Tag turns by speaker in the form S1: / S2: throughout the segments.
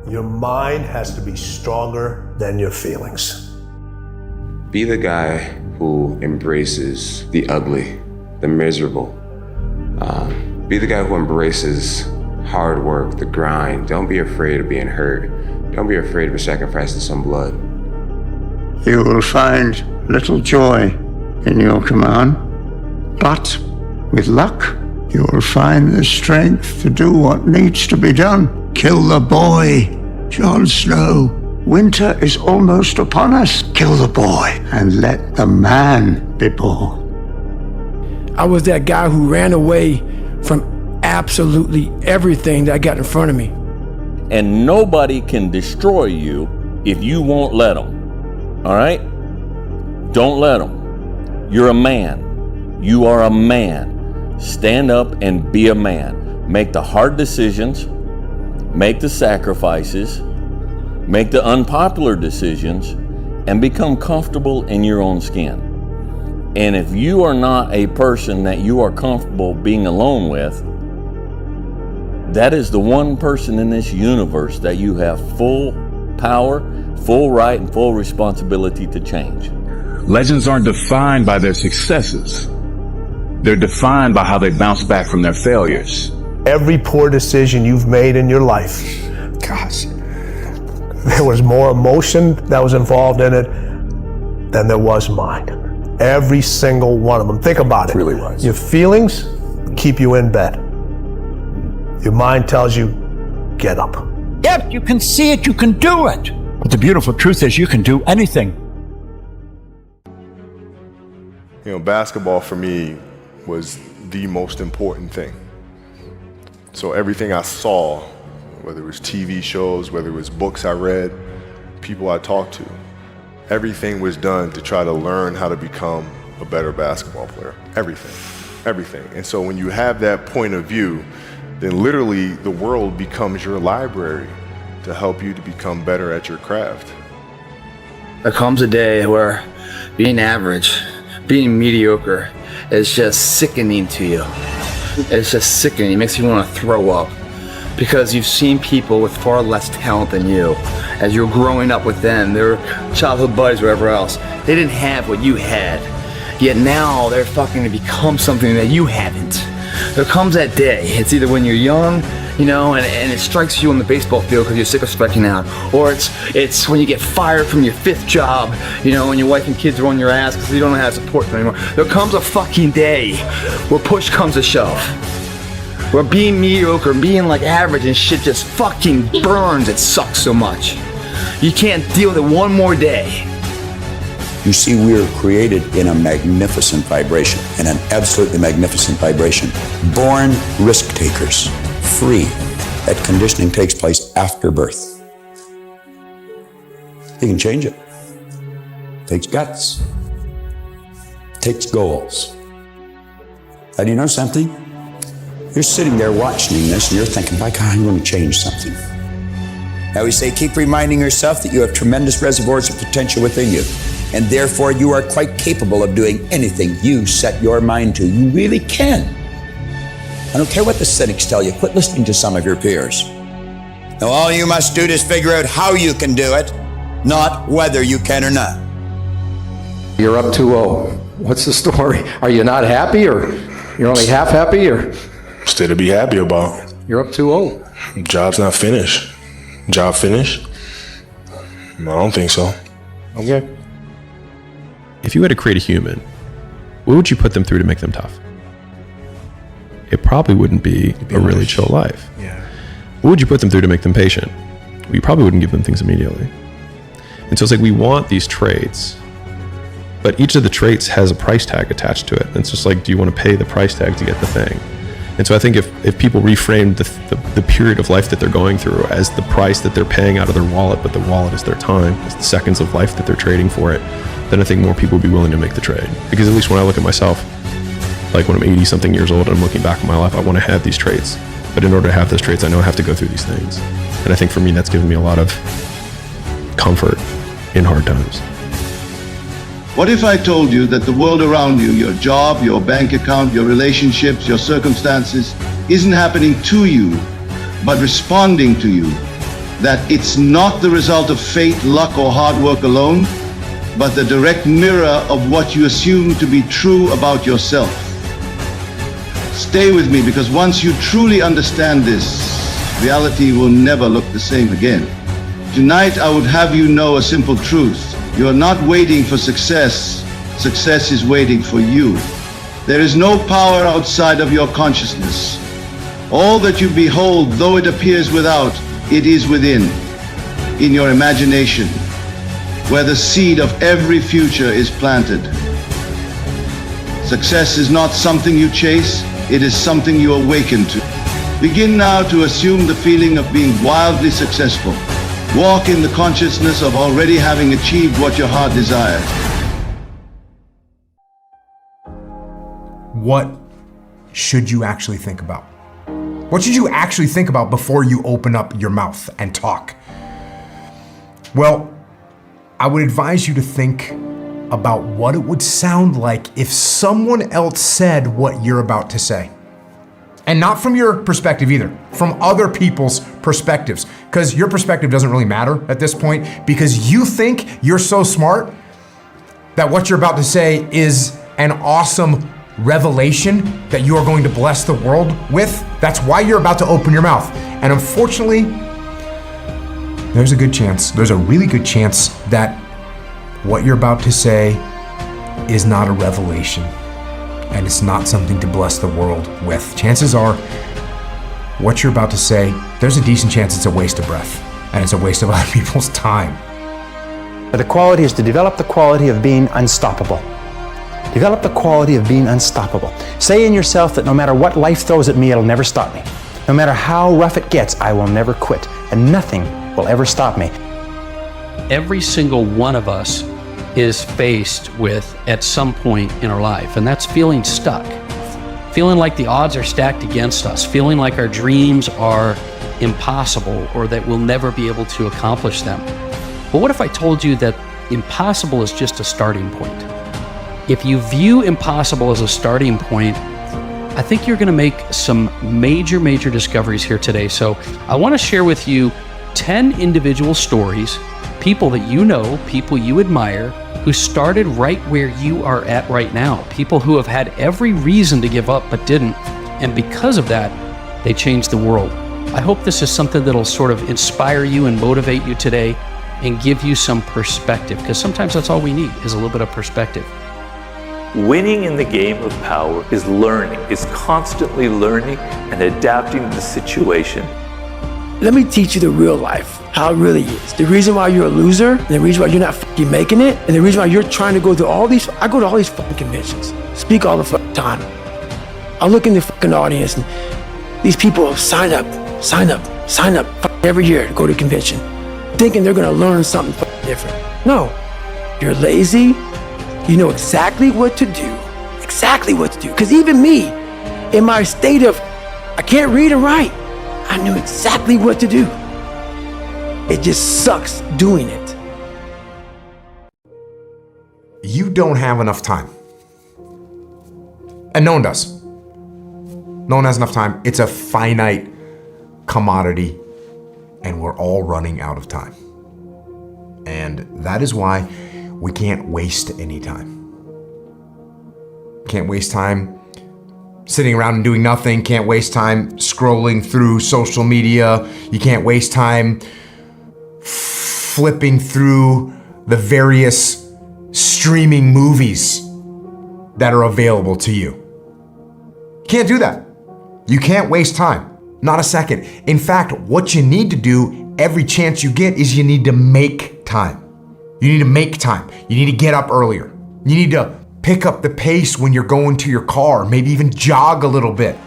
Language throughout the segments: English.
S1: Your mind has to be stronger than your feelings.
S2: Be the guy who embraces the ugly, the miserable. Be the guy who embraces hard work, the grind. Don't be afraid of being hurt. Don't be afraid of sacrificing some blood.
S3: You will find little joy in your command, but with luck, you will find the strength to do what needs to be done. Kill the boy, Jon Snow. Winter is almost upon us. Kill the boy and let the man be born.
S4: I was that guy who ran away from absolutely everything that got in front of me.
S5: And nobody can destroy you if you won't let them. All right? Don't let them. You're a man. You are a man. Stand up and be a man. Make the hard decisions. Make the sacrifices. Make the unpopular decisions. And become comfortable in your own skin. And if you are not a person that you are comfortable being alone with, that is the one person in this universe that you have full power, full right, and full responsibility to change.
S6: Legends aren't defined by their successes. They're defined by how they bounce back from their failures.
S1: Every poor decision you've made in your life, gosh, there was more emotion that was involved in it than there was mine. Every single one of them. Think about it.
S7: Really was.
S1: Your feelings keep you in bed. Your mind tells you, get up.
S8: Yep, you can see it, you can do it. But the beautiful truth is you can do anything.
S7: You know, basketball for me was the most important thing. So everything I saw, whether it was TV shows, whether it was books I read, people I talked to, everything was done to try to learn how to become a better basketball player. Everything. And so when you have that point of view, then literally the world becomes your library to help you to become better at your craft.
S9: There comes a day where being average, being mediocre is just sickening to you. It's just sickening. It makes you want to throw up. Because you've seen people with far less talent than you. As you're growing up with them, their childhood buddies, whatever else, they didn't have what you had. Yet now they're fucking to become something that you haven't. There comes that day. It's either when you're young, you know, and it strikes you on the baseball field because you're sick of striking out, or it's when you get fired from your 5th job, you know, and your wife and kids are on your ass because you don't know how to support them anymore. There comes a fucking day where push comes to shove. Where being mediocre, being like average and shit just fucking burns. It sucks so much. You can't deal with it one more day.
S10: You see, we are created in a magnificent vibration, in an absolutely magnificent vibration. Born risk takers, free. That conditioning takes place after birth. You can change it. It takes guts. It takes goals. And you know something? You're sitting there watching this and you're thinking, by God, I'm going to change something. Now we say, keep reminding yourself that you have tremendous reservoirs of potential within you. And therefore you are quite capable of doing anything you set your mind to. You really can. I don't care what the cynics tell you. Quit listening to some of your peers. Now all you must do is figure out how you can do it, not whether you can or not.
S11: You're up 2-0. What's the story? Are you not happy, or you're only half happy, or?
S12: Still to be happy about.
S11: You're up 2-0.
S12: Job's not finished. Job finished? I don't think so.
S11: Okay.
S13: If you had to create a human, what would you put them through to make them tough? It probably wouldn't be a really chill life.
S14: Yeah.
S13: What would you put them through to make them patient? Well, you probably wouldn't give them things immediately. And so it's like, we want these traits, but each of the traits has a price tag attached to it. And it's just like, do you want to pay the price tag to get the thing? And so I think if people reframe the period of life that they're going through as the price that they're paying out of their wallet, but the wallet is their time, it's the seconds of life that they're trading for it, then I think more people would be willing to make the trade. Because at least when I look at myself, like when I'm 80 something years old and I'm looking back at my life, I want to have these traits. But in order to have those traits, I know I have to go through these things. And I think for me, that's given me a lot of comfort in hard times.
S15: What if I told you that the world around you, your job, your bank account, your relationships, your circumstances, isn't happening to you, but responding to you? that it's not the result of fate, luck, or hard work alone, but the direct mirror of what you assume to be true about yourself. Stay with me, because once you truly understand this, reality will never look the same again. Tonight, I would have you know a simple truth. You are not waiting for success. Success is waiting for you. There is no power outside of your consciousness. All that you behold, though it appears without, it is within, in your imagination, where the seed of every future is planted. Success is not something you chase, it is something you awaken to. Begin now to assume the feeling of being wildly successful. Walk in the consciousness of already having achieved what your heart desires.
S14: What should you actually think about? What should you actually think about before you open up your mouth and talk? Well, I would advise you to think about what it would sound like if someone else said what you're about to say. And not from your perspective either, from other people's perspectives. Because your perspective doesn't really matter at this point, because you think you're so smart that what you're about to say is an awesome revelation that you are going to bless the world with. That's why you're about to open your mouth. And unfortunately, there's a really good chance that what you're about to say is not a revelation, and it's not something to bless the world with. Chances are, what you're about to say, there's a decent chance it's a waste of breath, and it's a waste of other people's time.
S16: The quality is to develop the quality of being unstoppable. Develop the quality of being unstoppable. Say in yourself that no matter what life throws at me, it'll never stop me. No matter how rough it gets, I will never quit, and nothing will ever stop me.
S17: Every single one of us is faced with at some point in our life, and that's feeling stuck, feeling like the odds are stacked against us, feeling like our dreams are impossible or that we'll never be able to accomplish them. But what if I told you that impossible is just a starting point? If you view impossible as a starting point, I think you're going to make some major discoveries here today. So I want to share with you 10 individual stories, people that you know, people you admire, who started right where you are at right now. People who have had every reason to give up but didn't. And because of that, they changed the world. I hope this is something that'll sort of inspire you and motivate you today and give you some perspective, because sometimes that's all we need is a little bit of perspective.
S18: Winning in the game of power is learning, is constantly learning and adapting to the situation.
S4: Let me teach you the real life, how it really is. The reason why you're a loser, and the reason why you're not fucking making it, and the reason why you're trying to go through all these, I go to all these fucking conventions, speak all the fucking time. I look in the fucking audience and these people sign up every year to go to a convention, thinking they're gonna learn something fucking different. No, you're lazy. You know exactly what to do, Because even me, in my state of, I can't read and write, I knew exactly what to do. It just sucks doing it.
S14: You don't have enough time. And no one does. No one has enough time. It's a finite commodity, and we're all running out of time. And that is why we can't waste any time. Can't waste time sitting around and doing nothing. Can't waste time scrolling through social media. You can't waste time flipping through the various streaming movies that are available to you. You can't do that. You can't waste time. Not a second. In fact, what you need to do every chance you get is you need to make time. You need to make time. You need to get up earlier. You need to pick up the pace when you're going to your car, maybe even jog a little bit.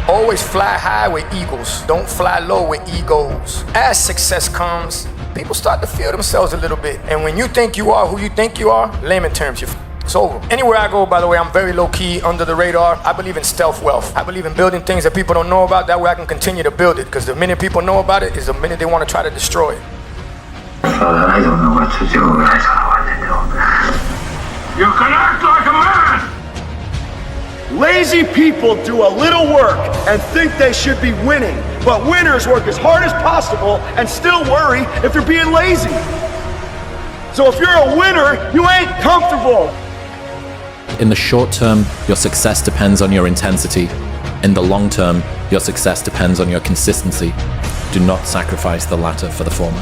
S19: Always fly high with eagles. Don't fly low with egos. As success comes, people start to feel themselves a little bit. And when you think you are who you think you are, layman terms, it's over. Anywhere I go, by the way, I'm very low key, under the radar. I believe in stealth wealth. I believe in building things that people don't know about. That way I can continue to build it. Because the minute people know about it is the minute they want to try to destroy it.
S20: I don't know what to do. I don't know what to do. You can act like a man!
S21: Lazy people do a little work and think they should be winning, but winners work as hard as possible and still worry if you're being lazy. So if you're a winner, you ain't comfortable.
S22: In the short term, your success depends on your intensity. In the long term, your success depends on your consistency. Do not sacrifice the latter for the former.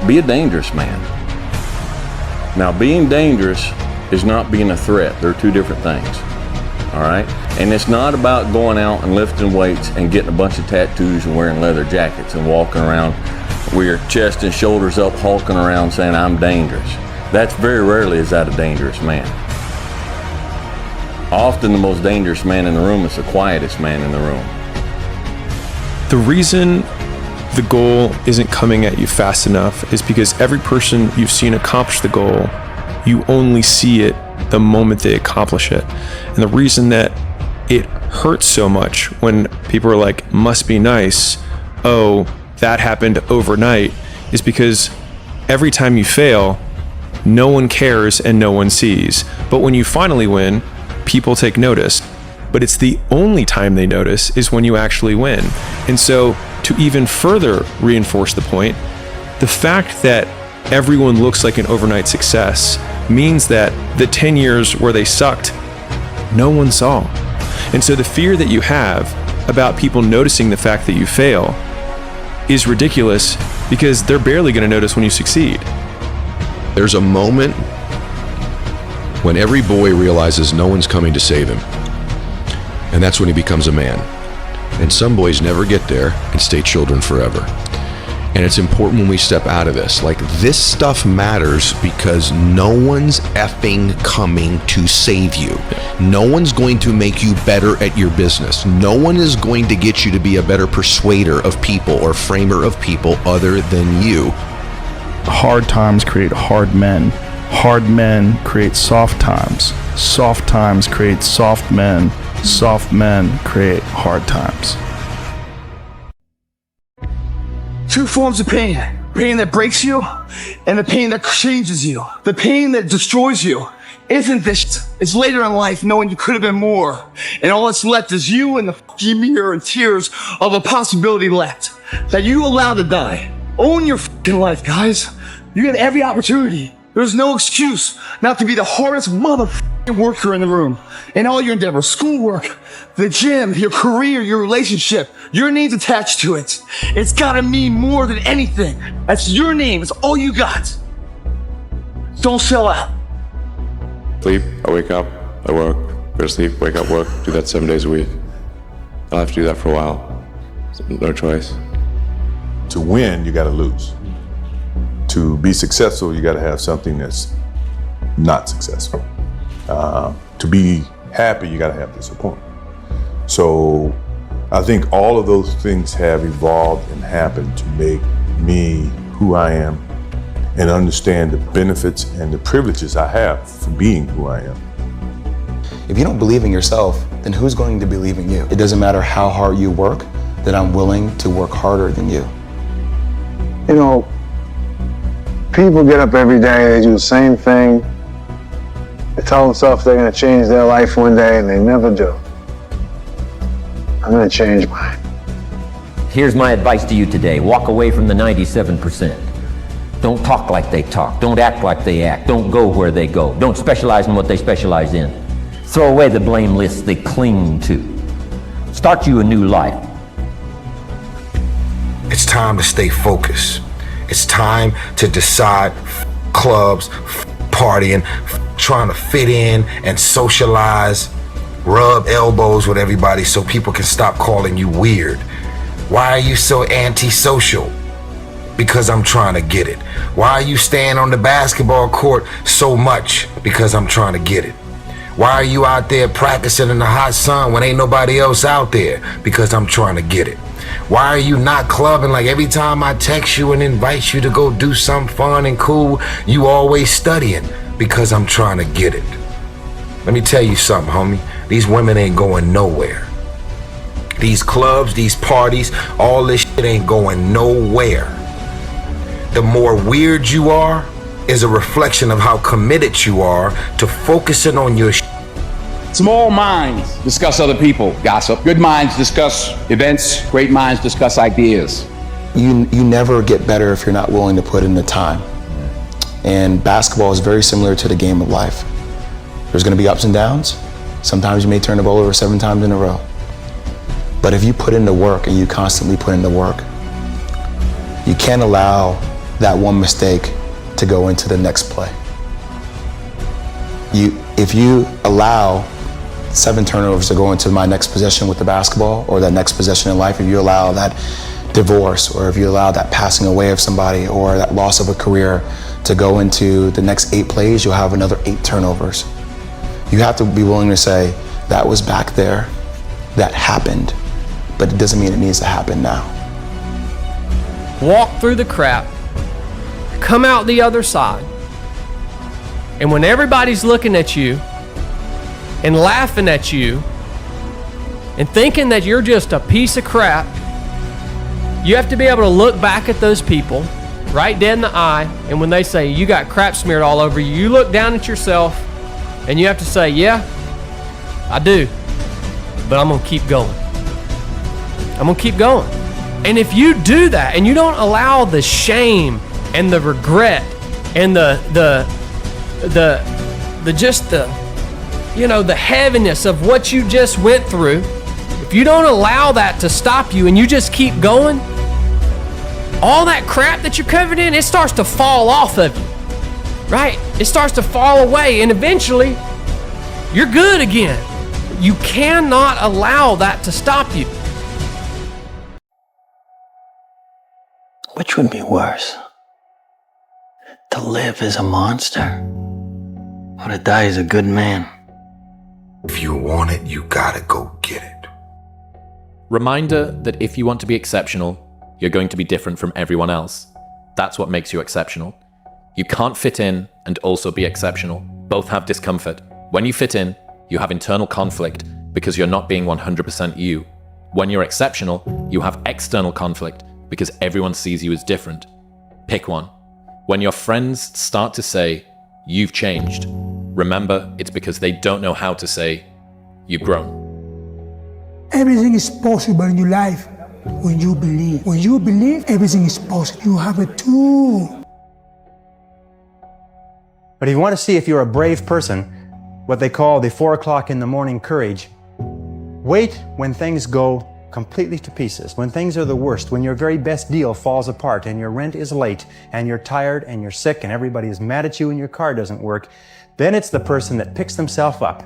S5: Be a dangerous man. Now, being dangerous is not being a threat. They're two different things. All right? And it's not about going out and lifting weights and getting a bunch of tattoos and wearing leather jackets and walking around with your chest and shoulders up, hulking around saying, I'm dangerous. That's very rarely is that a dangerous man. Often the most dangerous man in the room is the quietest man in the room.
S13: The reason the goal isn't coming at you fast enough is because every person you've seen accomplish the goal, you only see it the moment they accomplish it. And the reason that it hurts so much when people are like, must be nice, oh, that happened overnight, is because every time you fail, no one cares and no one sees. But when you finally win, people take notice. But it's the only time they notice is when you actually win. And so to even further reinforce the point, the fact that everyone looks like an overnight success means that the 10 years where they sucked, no one saw. And so the fear that you have about people noticing the fact that you fail is ridiculous because they're barely going to notice when you succeed.
S23: There's a moment when every boy realizes no one's coming to save him. And that's when he becomes a man. And some boys never get there and stay children forever. And it's important when we step out of this. Like, this stuff matters because no one's effing coming to save you. No one's going to make you better at your business. No one is going to get you to be a better persuader of people or framer of people other than you.
S24: Hard times create hard men. Hard men create soft times. Soft times create soft men. Soft men create hard times.
S25: Two forms of pain. Pain that breaks you and the pain that changes you. The pain that destroys you isn't this. It's later in life knowing you could have been more. And all that's left is you and the f***ing mirror and tears of a possibility left that you allowed to die. Own your f***ing life, guys. You get every opportunity. There's no excuse not to be the hardest motherfucking worker in the room. In all your endeavors, schoolwork, the gym, your career, your relationship, your name's attached to it. It's gotta mean more than anything. That's your name, it's all you got. Don't sell out.
S2: Sleep, I wake up, I work, go to sleep, wake up, work, do that 7 days a week. I'll have to do that for a while. No choice.
S26: To win, you gotta lose. To be successful, you gotta have something that's not successful. To be happy, you gotta have disappointment. So I think all of those things have evolved and happened to make me who I am and understand the benefits and the privileges I have for being who I am.
S27: If you don't believe in yourself, then who's going to believe in you? It doesn't matter how hard you work, that I'm willing to work harder than you.
S28: You know, people get up every day, they do the same thing. They tell themselves they're gonna change their life one day and they never do. I'm gonna change mine.
S29: Here's my advice to you today. Walk away from the 97%. Don't talk like they talk. Don't act like they act. Don't go where they go. Don't specialize in what they specialize in. Throw away the blame lists they cling to. Start you a new life.
S30: It's time to stay focused. It's time to decide clubs, partying, trying to fit in and socialize, rub elbows with everybody so people can stop calling you weird. Why are you so antisocial? Because I'm trying to get it. Why are you staying on the basketball court so much? Because I'm trying to get it. Why are you out there practicing in the hot sun when ain't nobody else out there? Because I'm trying to get it. Why are you not clubbing? Like every time I text you and invite you to go do something fun and cool, you always studying? Because I'm trying to get it. Let me tell you something, homie. These women ain't going nowhere. These clubs, these parties, all this shit ain't going nowhere. The more weird you are is a reflection of how committed you are to focusing on your shit
S1: Small minds discuss other people, gossip. Good minds discuss events. Great minds discuss ideas.
S27: You never get better if you're not willing to put in the time. And basketball is very similar to the game of life. There's going to be ups and downs. Sometimes you may turn the ball over 7 times in a row. But if you put in the work and you constantly put in the work, you can't allow that one mistake to go into the next play. If you allow 7 turnovers to go into my next possession with the basketball, or that next possession in life, if you allow that divorce, or if you allow that passing away of somebody, or that loss of a career to go into the next 8 plays, you'll have another 8 turnovers. You have to be willing to say, that was back there, that happened, but it doesn't mean it needs to happen now.
S3: Walk through the crap, come out the other side, and when everybody's looking at you and laughing at you and thinking that you're just a piece of crap, you have to be able to look back at those people right dead in the eye, and when they say you got crap smeared all over you, you look down at yourself and you have to say, yeah, I do, but I'm gonna keep going. I'm gonna keep going. And if you do that and you don't allow the shame and the regret and the heaviness of what you just went through, if you don't allow that to stop you and you just keep going, all that crap that you're covered in, it starts to fall off of you, right? It starts to fall away, and eventually you're good again. You cannot allow that to stop you.
S6: Which would be worse? To live as a monster, or to die as a good man?
S30: If you want it, you gotta go get it.
S22: Reminder that if you want to be exceptional, you're going to be different from everyone else. That's what makes you exceptional. You can't fit in and also be exceptional. Both have discomfort. When you fit in, you have internal conflict because you're not being 100% you. When you're exceptional, you have external conflict because everyone sees you as different. Pick one. When your friends start to say, you've changed, remember it's because they don't know how to say, you've grown.
S7: Everything is possible in your life when you believe. When you believe, everything is possible. You have a tool.
S16: But if you want to see if you're a brave person, what they call the 4 o'clock in the morning courage, wait when things go completely to pieces, when things are the worst, when your very best deal falls apart and your rent is late and you're tired and you're sick and everybody is mad at you and your car doesn't work, then it's the person that picks themselves up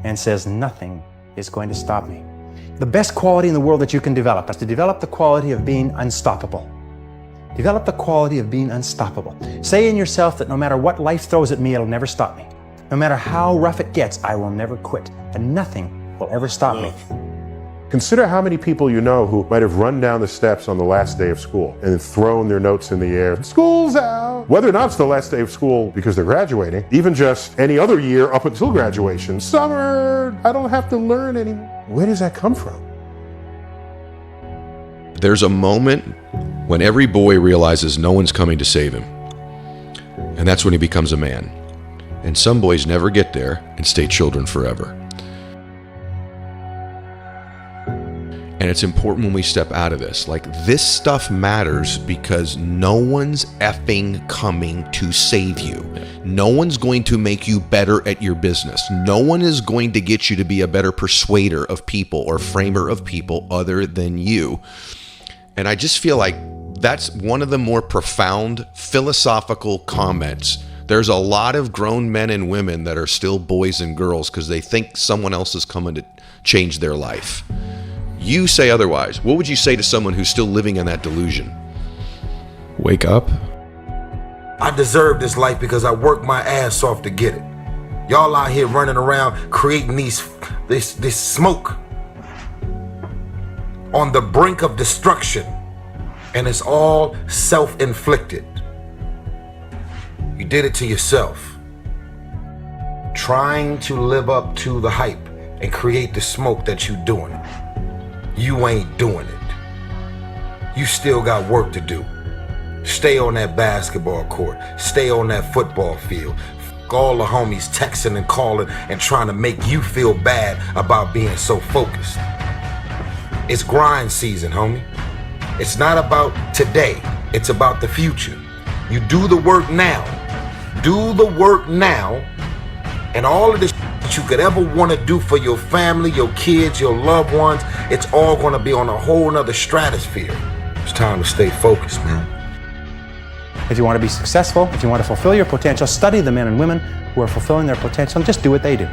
S16: and says, nothing is going to stop me. The best quality in the world that you can develop is to develop the quality of being unstoppable. Develop the quality of being unstoppable. Say in yourself that no matter what life throws at me, it'll never stop me. No matter how rough it gets, I will never quit, and nothing will ever stop me.
S8: Consider how many people you know who might have run down the steps on the last day of school and thrown their notes in the air. School's out! Whether or not it's the last day of school because they're graduating, even just any other year up until graduation. Summer! I don't have to learn anymore. Where does that come from?
S23: There's a moment when every boy realizes no one's coming to save him. And that's when he becomes a man. And some boys never get there and stay children forever. And it's important when we step out of this. Like, this stuff matters because no one's effing coming to save you. No one's going to make you better at your business. No one is going to get you to be a better persuader of people or framer of people other than you. And I just feel like that's one of the more profound philosophical comments. There's a lot of grown men and women that are still boys and girls because they think someone else is coming to change their life. You say otherwise. What would you say to someone who's still living in that delusion?
S13: Wake up.
S30: I deserve this life because I worked my ass off to get it. Y'all out here running around creating this smoke on the brink of destruction, and it's all self-inflicted. You did it to yourself. Trying to live up to the hype and create the smoke that you doing it. You ain't doing it. You still got work to do. Stay on that basketball court. Stay on that football field. all the homies texting and calling and trying to make you feel bad about being so focused. It's grind season, homie. It's not about today, it's about the future. You do the work now. Do the work now, and all of the that you could ever want to do for your family, your kids, your loved ones, it's all going to be on a whole nother stratosphere. It's time to stay focused, man.
S16: If you want to be successful, if you want to fulfill your potential, study the men and women who are fulfilling their potential and just do what they do.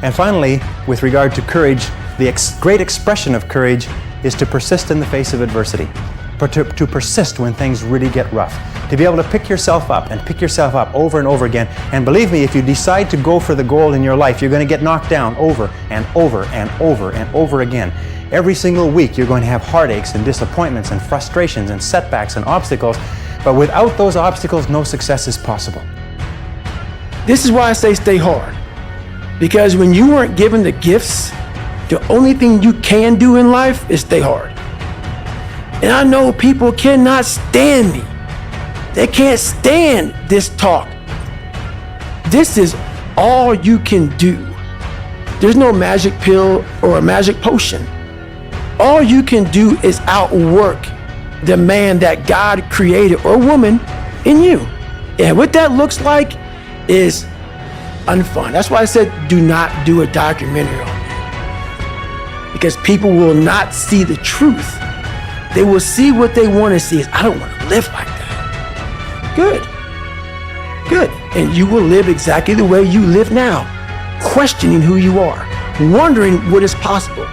S16: And finally, with regard to courage, the great expression of courage is to persist in the face of adversity, to persist when things really get rough, to be able to pick yourself up and pick yourself up over and over again. And believe me, if you decide to go for the goal in your life, you're going to get knocked down over and over and over and over again. Every single week, you're going to have heartaches and disappointments and frustrations and setbacks and obstacles, but without those obstacles, no success is possible.
S4: This is why I say stay hard. Because when you weren't given the gifts, the only thing you can do in life is stay hard. And I know people cannot stand me. They can't stand this talk. This is all you can do. There's no magic pill or a magic potion. All you can do is outwork the man that God created or woman in you. And what that looks like is unfun. That's why I said do not do a documentary on me. Because people will not see the truth. They will see what they want to see is, I don't want to live like that. Good. Good. And you will live exactly the way you live now, questioning who you are, wondering what is possible,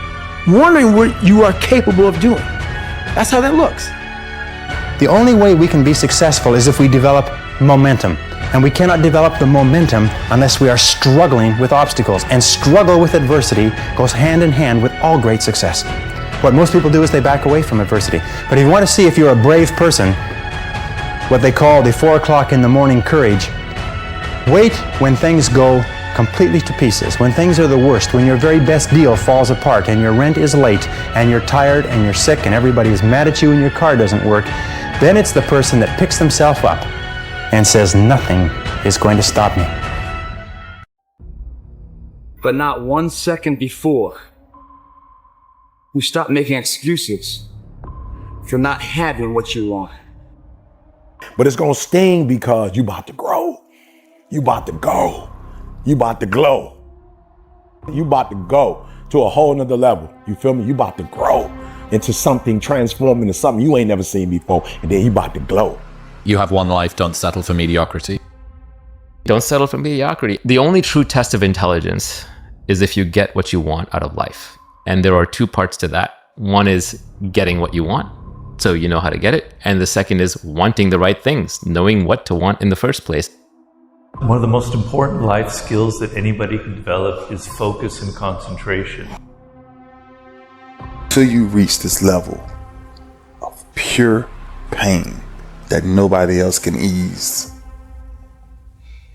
S4: wondering what you are capable of doing. That's how that looks.
S16: The only way we can be successful is if we develop momentum. And we cannot develop the momentum unless we are struggling with obstacles. And struggle with adversity goes hand in hand with all great success. What most people do is they back away from adversity. But if you want to see if you're a brave person, what they call the 4 o'clock in the morning courage, wait when things go completely to pieces, when things are the worst, when your very best deal falls apart and your rent is late and you're tired and you're sick and everybody is mad at you and your car doesn't work, then it's the person that picks themselves up and says, nothing is going to stop me.
S25: But not 1 second before, you stop making excuses for not having what you want.
S30: But it's gonna sting because you about to grow. You about to go. You about to glow. You about to go to a whole nother level. You feel me? You about to grow into something, transform into something you ain't never seen before, and then you about to glow.
S22: You have one life, don't settle for mediocrity.
S9: Don't settle for mediocrity. The only true test of intelligence is if you get what you want out of life. And there are 2 parts to that. One is getting what you want, so you know how to get it. And the second is wanting the right things, knowing what to want in the first place.
S10: One of the most important life skills that anybody can develop is focus and concentration.
S11: Till you reach this level of pure pain that nobody else can ease,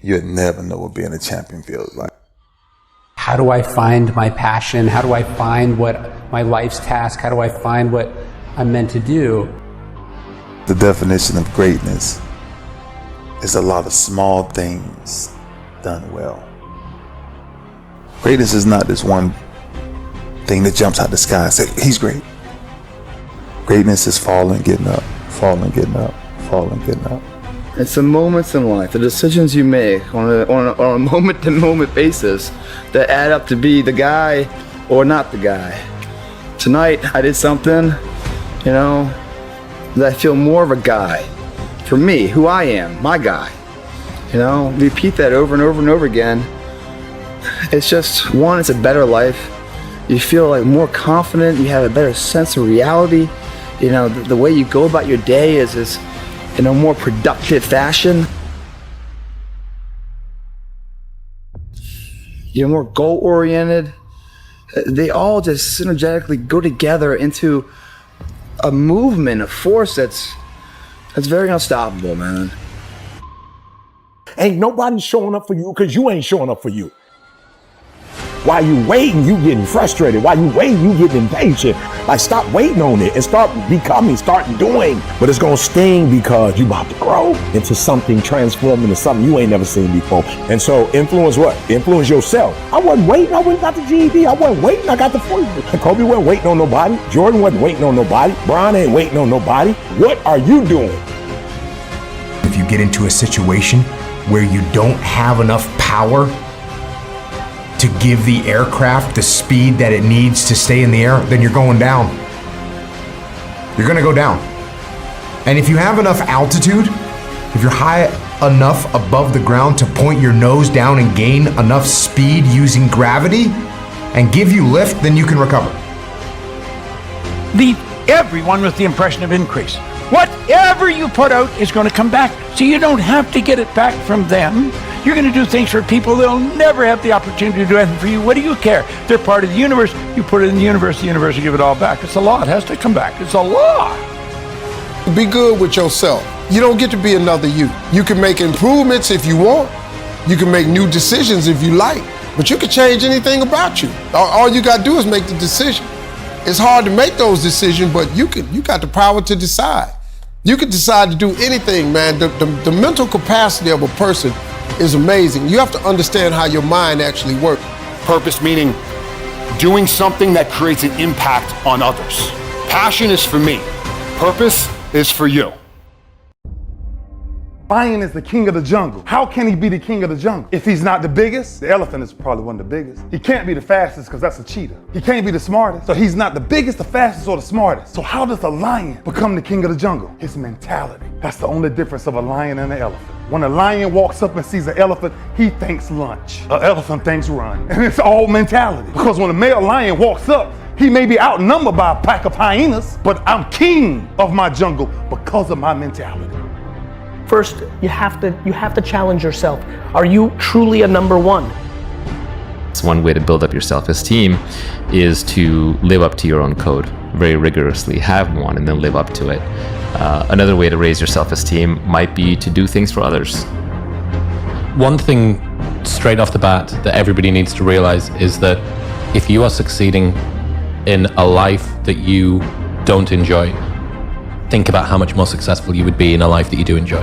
S11: you'll never know what being a champion feels like.
S12: How do I find my passion? How do I find what my life's task? How do I find what I'm meant to do?
S11: The definition of greatness is a lot of small things done well. Greatness is not this one thing that jumps out the sky and says, he's great. Greatness is falling, getting up, falling, getting up, falling, getting up.
S25: It's the moments in life, the decisions you make on a moment-to-moment basis that add up to be the guy or not the guy. Tonight, I did something, that I feel more of a guy. For me, who I am, my guy. Repeat that over and over and over again. It's just, one, it's a better life. You feel like more confident, you have a better sense of reality. The way you go about your day is in a more productive fashion. You're more goal-oriented. They all just synergetically go together into a movement, a force that's very unstoppable, man.
S30: Ain't nobody showing up for you because you ain't showing up for you.
S2: While you waiting, you getting frustrated. While you waiting, you getting impatient. Like, stop waiting on it and start becoming, start doing. But it's gonna sting because you about to grow into something, transform into something you ain't never seen before. And so influence what? Influence yourself. I wasn't waiting, I went and got the GED. I wasn't waiting, I got the 40. Kobe wasn't waiting on nobody. Jordan wasn't waiting on nobody. Bron ain't waiting on nobody. What are you doing?
S5: If you get into a situation where you don't have enough power to give the aircraft the speed that it needs to stay in the air, then you're going down. You're gonna go down. And if you have enough altitude, if you're high enough above the ground to point your nose down and gain enough speed using gravity and give you lift, then you can recover.
S14: Leave everyone with the impression of increase. Whatever you put out is going to come back, so you don't have to get it back from them. You're going to do things for people that'll never have the opportunity to do anything for you. What do you care? They're part of the universe. You put it in the universe will give it all back. It's a law. It has to come back. It's a law.
S15: Be good with yourself. You don't get to be another you. You can make improvements if you want. You can make new decisions if you like. But you can change anything about you. All you got to do is make the decision. It's hard to make those decisions, but you got the power to decide. You can decide to do anything, man. The mental capacity of a person is amazing. You have to understand how your mind actually works.
S17: Purpose meaning doing something that creates an impact on others. Passion is for me. Purpose is for you.
S18: Lion is the king of the jungle. How can he be the king of the jungle? If he's not the biggest, the elephant is probably one of the biggest. He can't be the fastest because that's a cheetah. He can't be the smartest, so he's not the biggest, the fastest, or the smartest. So how does a lion become the king of the jungle? His mentality. That's the only difference of a lion and an elephant. When a lion walks up and sees an elephant, he thinks lunch. An elephant thinks run. And it's all mentality. Because when a male lion walks up, he may be outnumbered by a pack of hyenas, but I'm king of my jungle because of my mentality.
S19: First, you have to challenge yourself. Are you truly a number one?
S9: It's one way to build up your self-esteem is to live up to your own code very rigorously, have one, and then live up to it. Another way to raise your self-esteem might be to do things for others.
S22: One thing straight off the bat that everybody needs to realize is that if you are succeeding in a life that you don't enjoy, think about how much more successful you would be in a life that you do enjoy.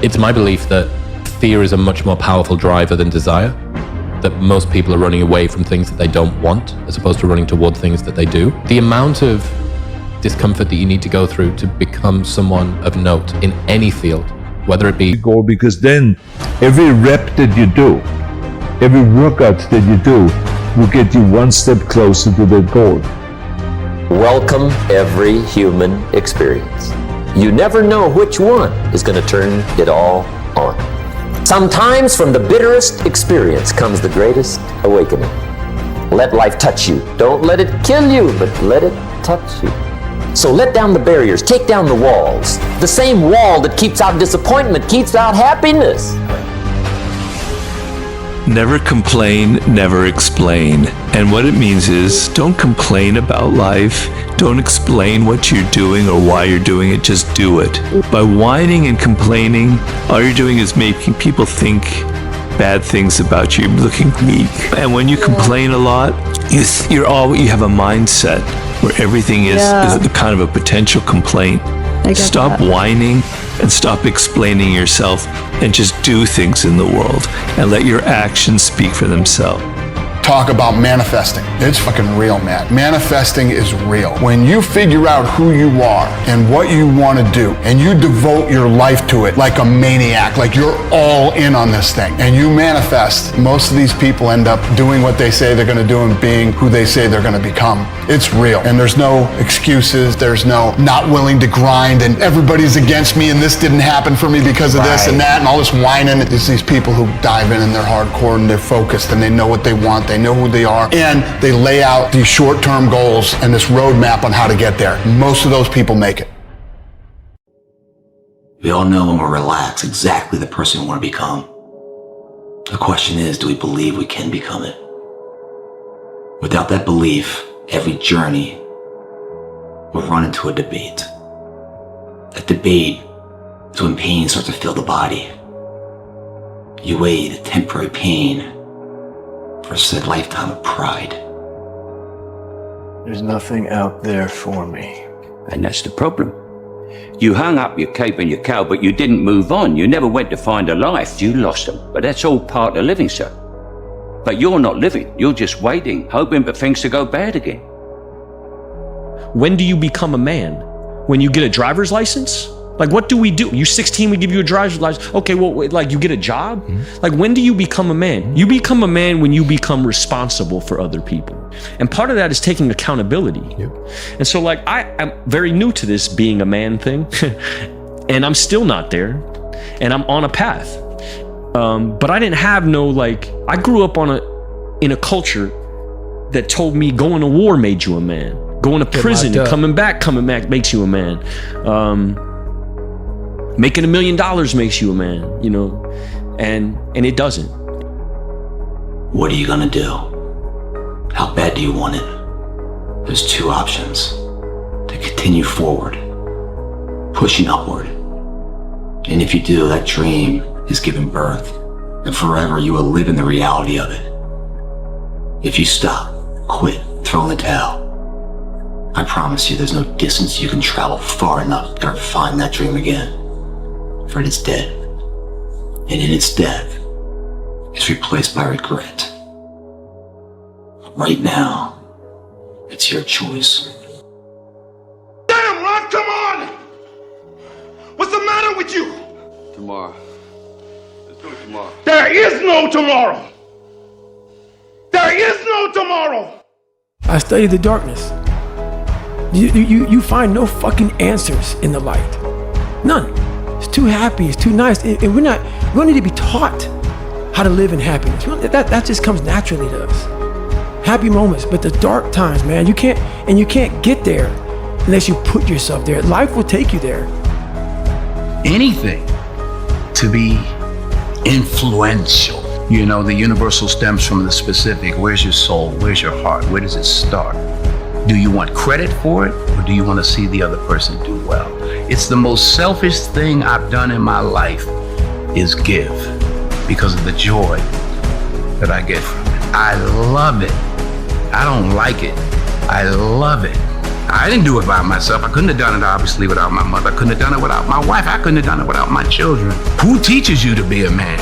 S22: It's my belief that fear is a much more powerful driver than desire, that most people are running away from things that they don't want as opposed to running toward things that they do. The amount of discomfort that you need to go through to become someone of note in any field, whether it be
S20: goal, because then every rep that you do, every workout that you do will get you one step closer to that goal.
S29: Welcome every human experience. You never know which one is going to turn it all on. Sometimes from the bitterest experience comes the greatest awakening. Let life touch you. Don't let it kill you, but let it touch you. So let down the barriers, take down the walls. The same wall that keeps out disappointment keeps out happiness.
S20: Never complain, never explain. And what it means is, don't complain about life. Don't explain what you're doing or why you're doing it, just do it. By whining and complaining, all you're doing is making people think bad things about you, looking weak. And when you complain a lot, you have a mindset where everything is a kind of a potential complaint. Stop whining and stop explaining yourself and just do things in the world and let your actions speak for themselves.
S30: Talk about manifesting. It's fucking real, man. Manifesting is real. When you figure out who you are and what you want to do, and you devote your life to it like a maniac, like you're all in on this thing, and you manifest, most of these people end up doing what they say they're going to do and being who they say they're going to become. It's real. And there's no excuses. There's no not willing to grind and everybody's against me and this didn't happen for me because of this and that and all this whining. It's these people who dive in and they're hardcore and they're focused and they know what they want. They know who they are, and they lay out these short-term goals and this roadmap on how to get there. Most of those people make it.
S21: We all know when we're relaxed exactly the person we want to become. The question is, do we believe we can become it? Without that belief, every journey will run into a debate. That debate is when pain starts to fill the body. You weigh the temporary pain for a said lifetime of pride.
S1: There's nothing out there for me.
S3: And that's the problem. You hung up your cape and your cow, but you didn't move on. You never went to find a life. You lost them. But that's all part of living, sir. But you're not living. You're just waiting, hoping for things to go bad again.
S6: When do you become a man? When you get a driver's license? Like, what do we do? You're 16, we give you a driver's license. Okay, well, wait, like, you get a job? Like, when do you become a man? You become a man when you become responsible for other people. And part of that is taking accountability. And so, like, I'm very new to this being a man thing. And I'm still not there. And I'm on a path. But I didn't have no, like, I grew up in a culture that told me going to war made you a man. Going to prison and coming back makes you a man. Making $1 million makes you a man, you know, and it doesn't.
S21: What are you gonna do? How bad do you want it? There's two options. To continue forward, pushing upward. And if you do, that dream is given birth, and forever you will live in the reality of it. If you stop, quit, throw in the towel, I promise you there's no distance you can travel far enough to ever find that dream again. For it is dead. And in its death, it's replaced by regret. Right now, it's your choice.
S7: Damn, Ron, come on! What's the matter with you?
S8: Tomorrow. Let's do it tomorrow.
S7: There is no tomorrow! There is no tomorrow!
S4: I study the darkness. You find no fucking answers in the light. None. It's too happy, it's too nice. And we don't need to be taught how to live in happiness. That just comes naturally to us. Happy moments, but the dark times, man, you can't get there unless you put yourself there. Life will take you there.
S14: Anything to be influential. You know, the universal stems from the specific. Where's your soul? Where's your heart? Where does it start? Do you want credit for it, or do you want to see the other person do well? It's the most selfish thing I've done in my life is give, because of the joy that I get from it. I love it. I don't like it. I love it. I didn't do it by myself. I couldn't have done it, obviously, without my mother. I couldn't have done it without my wife. I couldn't have done it without my children. Who teaches you to be a man?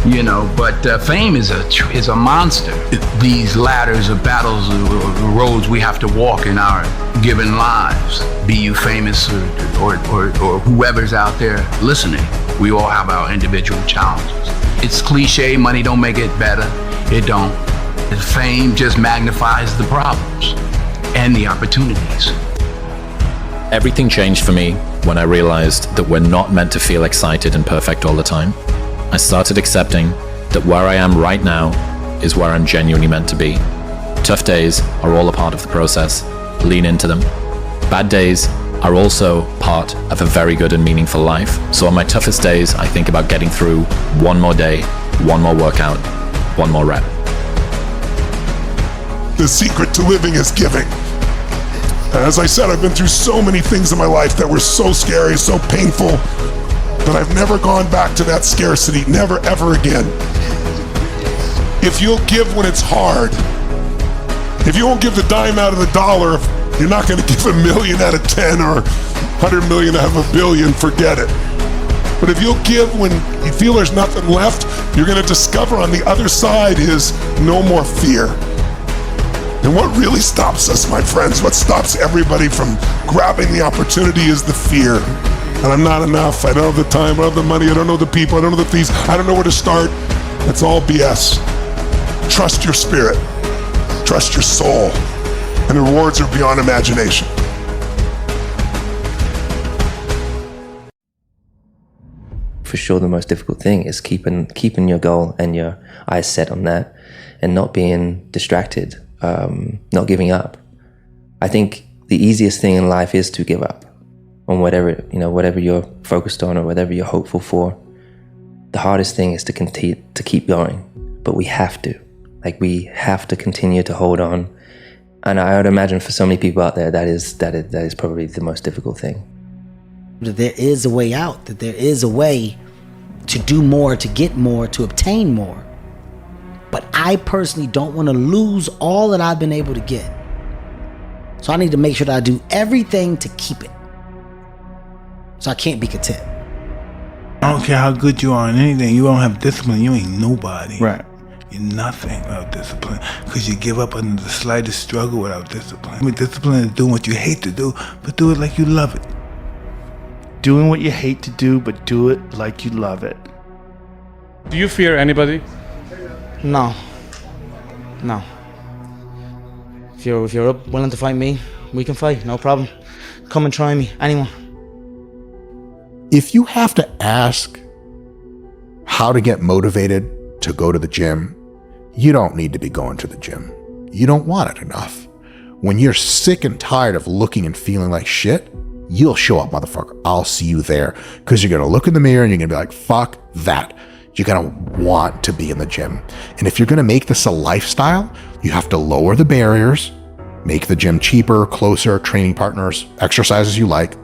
S14: You know, but fame is a monster. These ladders of battles, roads we have to walk in our given lives. Be you famous or whoever's out there listening, we all have our individual challenges. It's cliche, money don't make it better. It don't. Fame just magnifies the problems and the opportunities.
S22: Everything changed for me when I realized that we're not meant to feel excited and perfect all the time. I started accepting that where I am right now is where I'm genuinely meant to be. Tough days are all a part of the process. Lean into them. Bad days are also part of a very good and meaningful life. So on my toughest days, I think about getting through one more day, one more workout, one more rep.
S23: The secret to living is giving. As I said, I've been through so many things in my life that were so scary, so painful, but I've never gone back to that scarcity, never ever again. If you'll give when it's hard, if you won't give the dime out of the dollar, if you're not gonna give $1 million out of 10 or 100 million out of $1 billion, forget it. But if you'll give when you feel there's nothing left, you're gonna discover on the other side is no more fear. And what really stops us, my friends, what stops everybody from grabbing the opportunity is the fear. And I'm not enough, I don't have the time, I don't have the money, I don't know the people, I don't know the fees, I don't know where to start. That's all BS. Trust your spirit, trust your soul, and the rewards are beyond imagination.
S24: For sure, the most difficult thing is keeping your goal and your eyes set on that, and not being distracted, not giving up. I think the easiest thing in life is to give up on whatever you're focused on or whatever you're hopeful for. The hardest thing is to keep going, but we have to. We have to continue to hold on. And I would imagine for so many people out there, that is probably the most difficult thing.
S26: That there is a way out, that there is a way to do more, to get more, to obtain more. But I personally don't want to lose all that I've been able to get. So I need to make sure that I do everything to keep it. So I can't be content.
S2: I don't care how good you are in anything, you don't have discipline, you ain't nobody.
S18: Right.
S2: You're nothing without discipline, because you give up under the slightest struggle without discipline. I mean, discipline is doing what you hate to do, but do it like you love it.
S18: Doing what you hate to do, but do it like you love it.
S5: Do you fear anybody?
S26: No. If you're up, willing to fight me, we can fight, no problem. Come and try me, anyone.
S10: If you have to ask how to get motivated to go to the gym, you don't need to be going to the gym. You don't want it enough. When you're sick and tired of looking and feeling like shit, you'll show up, motherfucker. I'll see you there. Because you're going to look in the mirror and you're going to be like, fuck that. You're going to want to be in the gym. And if you're going to make this a lifestyle, you have to lower the barriers, make the gym cheaper, closer, training partners, exercises you like.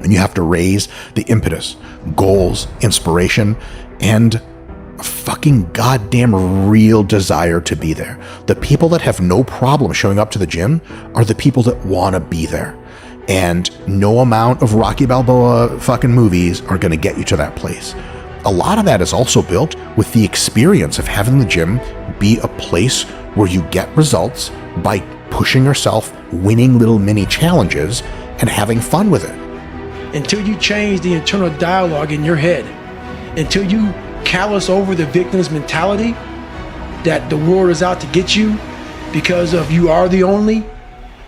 S10: And you have to raise the impetus, goals, inspiration, and a fucking goddamn real desire to be there. The people that have no problem showing up to the gym are the people that want to be there. And no amount of Rocky Balboa fucking movies are going to get you to that place. A lot of that is also built with the experience of having the gym be a place where you get results by pushing yourself, winning little mini challenges, and having fun with it.
S4: Until you change the internal dialogue in your head, until you callous over the victim's mentality that the world is out to get you because of you are the only,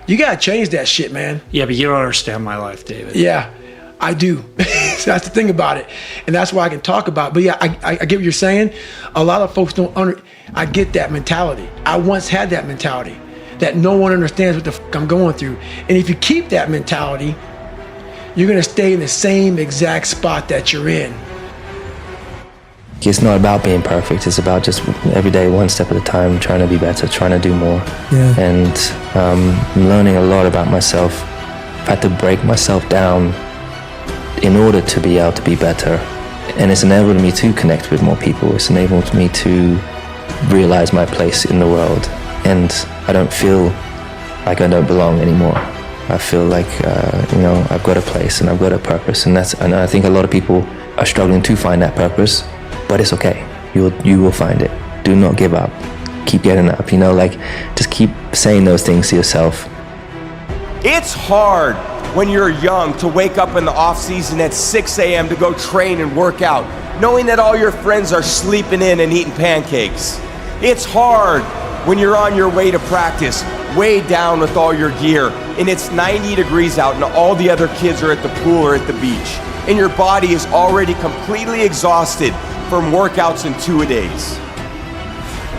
S4: you gotta change that shit, man.
S6: Yeah, but you don't understand my life, David.
S4: Yeah, I do. So that's the thing about it. And that's why I can talk about it. But yeah, I get what you're saying. A lot of folks don't I get that mentality. I once had that mentality that no one understands what the fuck I'm going through. And if you keep that mentality, you're gonna stay in the same exact spot that you're in.
S24: It's not about being perfect. It's about just every day, one step at a time, trying to be better, trying to do more.
S4: Yeah.
S24: And learning a lot about myself. I've had to break myself down in order to be able to be better. And it's enabled me to connect with more people. It's enabled me to realize my place in the world. And I don't feel like I don't belong anymore. I feel like, I've got a place and I've got a purpose. And I think a lot of people are struggling to find that purpose, but it's okay. You will find it. Do not give up. Keep getting up, just keep saying those things to yourself.
S11: It's hard when you're young to wake up in the off season at 6 a.m. to go train and work out, knowing that all your friends are sleeping in and eating pancakes. It's hard when you're on your way to practice, way down with all your gear, and it's 90 degrees out and all the other kids are at the pool or at the beach, and your body is already completely exhausted from workouts in 2-a-days.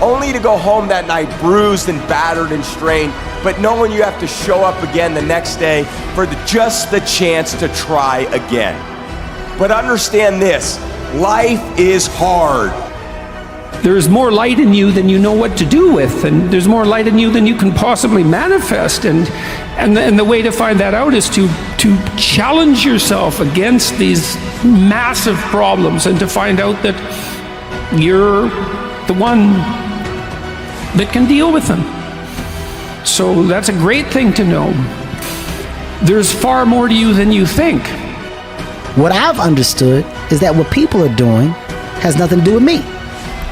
S11: Only to go home that night bruised and battered and strained, but knowing you have to show up again the next day for just the chance to try again. But understand this, life is hard.
S14: There's more light in you than you know what to do with, and there's more light in you than you can possibly manifest. And the way to find that out is to challenge yourself against these massive problems and to find out that you're the one that can deal with them. So that's a great thing to know. There's far more to you than you think.
S26: What I've understood is that what people are doing has nothing to do with me.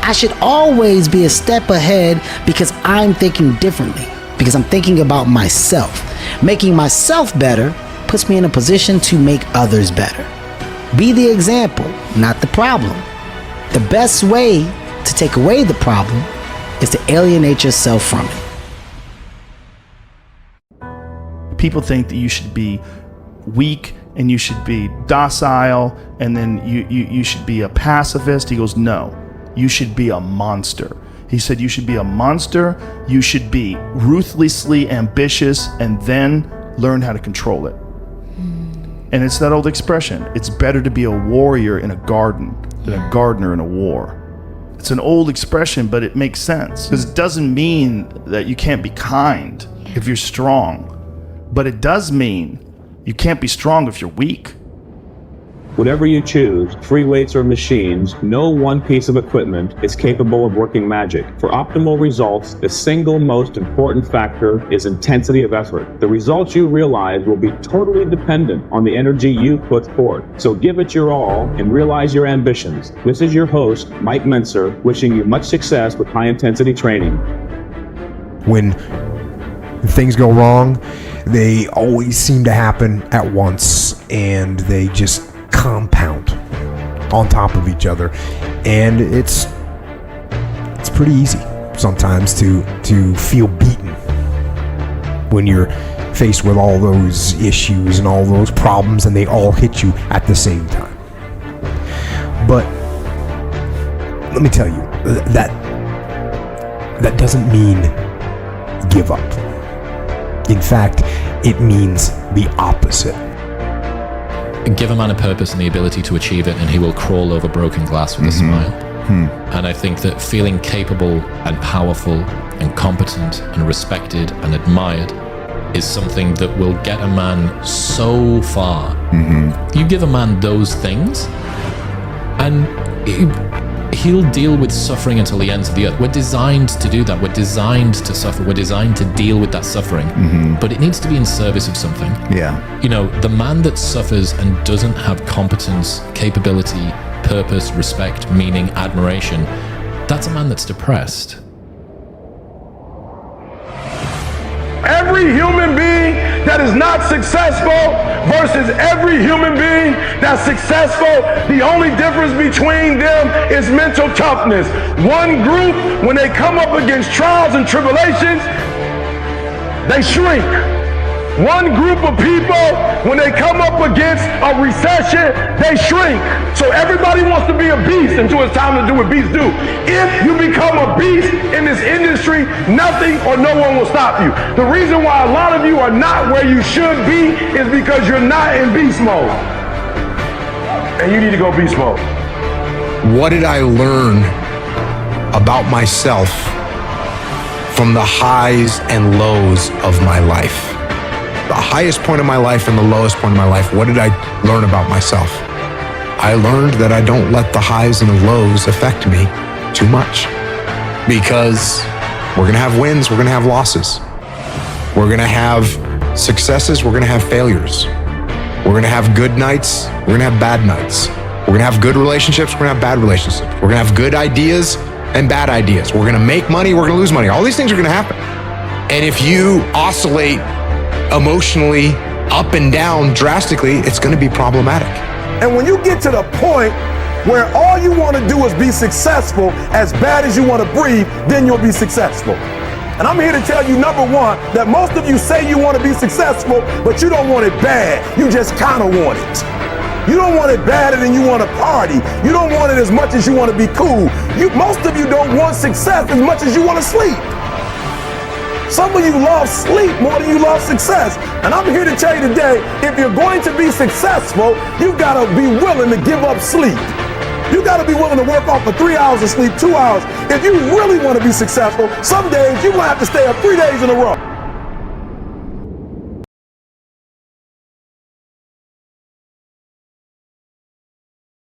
S26: I should always be a step ahead because I'm thinking differently, because I'm thinking about myself. Making myself better puts me in a position to make others better. Be the example, not the problem. The best way to take away the problem is to alienate yourself from it.
S18: People think that you should be weak and you should be docile and then you should be a pacifist. He goes, no, you should be a monster. He said you should be a monster, you should be ruthlessly ambitious and then learn how to control it. And it's that old expression, it's better to be a warrior in a garden than a gardener in a war. It's an old expression, but it makes sense. Because it doesn't mean that you can't be kind if you're strong. But it does mean you can't be strong if you're weak.
S9: Whatever you choose, free weights or machines, no one piece of equipment is capable of working magic. For optimal results, the single most important factor is intensity of effort. The results you realize will be totally dependent on the energy you put forth. So give it your all and realize your ambitions. This is your host, Mike Mentzer, wishing you much success with high-intensity training.
S12: When things go wrong, they always seem to happen at once, and they just compound on top of each other, and it's pretty easy sometimes to feel beaten when you're faced with all those issues and all those problems, and they all hit you at the same time. But let me tell you, that doesn't mean give up. In fact, it means the opposite.
S22: Give a man a purpose and the ability to achieve it, and he will crawl over broken glass with a smile. And I think that feeling capable and powerful and competent and respected and admired is something that will get a man so far. You give a man those things, and he'll deal with suffering until the ends of the earth. We're designed to do that. We're designed to suffer. We're designed to deal with that suffering. But it needs to be in service of something.
S12: Yeah.
S22: You know, the man that suffers and doesn't have competence, capability, purpose, respect, meaning, admiration, that's a man that's depressed.
S7: Every human being that is not successful versus every human being that's successful, the only difference between them is mental toughness. One group, when they come up against trials and tribulations, they shrink. One group of people, when they come up against a recession, they shrink. So everybody wants to be a beast until it's time to do what beasts do. If you become a beast in this industry, nothing or no one will stop you. The reason why a lot of you are not where you should be is because you're not in beast mode. And you need to go beast mode.
S30: What did I learn about myself from the highs and lows of my life? The highest point of my life and the lowest point of my life, what did I learn about myself? I learned that I don't let the highs and the lows affect me too much, because we're gonna have wins, we're gonna have losses. We're gonna have successes, we're gonna have failures. We're gonna have good nights, we're gonna have bad nights. We're gonna have good relationships, we're gonna have bad relationships. We're gonna have good ideas and bad ideas. We're gonna make money, we're gonna lose money. All these things are gonna happen. And if you oscillate emotionally up and down drastically, it's going to be problematic.
S7: And when you get to the point where all you want to do is be successful as bad as you want to breathe, then you'll be successful. And I'm here to tell you, number one, that most of you say you want to be successful, but you don't want it bad. You just kind of want it. You don't want it badder than you want to party. You don't want it as much as you want to be cool. Most of you don't want success as much as you want to sleep. Some of you love sleep more than you love success. And I'm here to tell you today, if you're going to be successful, you've got to be willing to give up sleep. You got to be willing to work off for 3 hours of sleep, 2 hours. If you really want to be successful, some days you might have to stay up 3 days in a row.